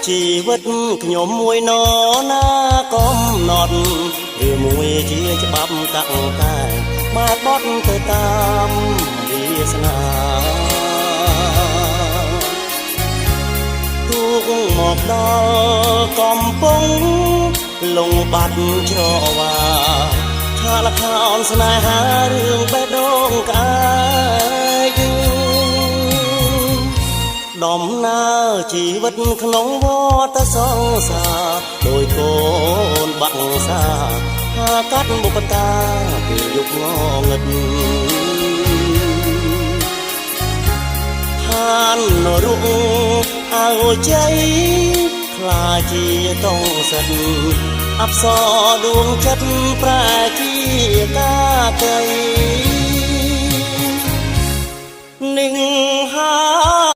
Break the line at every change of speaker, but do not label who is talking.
ជីវិតខ្ញុំមួយណណាកំណត់ឬមួយជាច្បាប់កាក់តែបាត់បត់ទៅតាមវាសនាទូកមកដល់កំពង់លងបាត់ច្រវាឆាលខោនស្នេហារឿងបេះដូងក្អែកដំណើរជីវិតក្នុងវដ្តសង្សារដោយកូនបាក់សាហាកាត់បុព្វតាពីយុគងងឹតឋាននរុងអើជ័យខ្លាជាតងសិតអប្សរដួងចិត្តប្រែជាកាកៃនឹងហា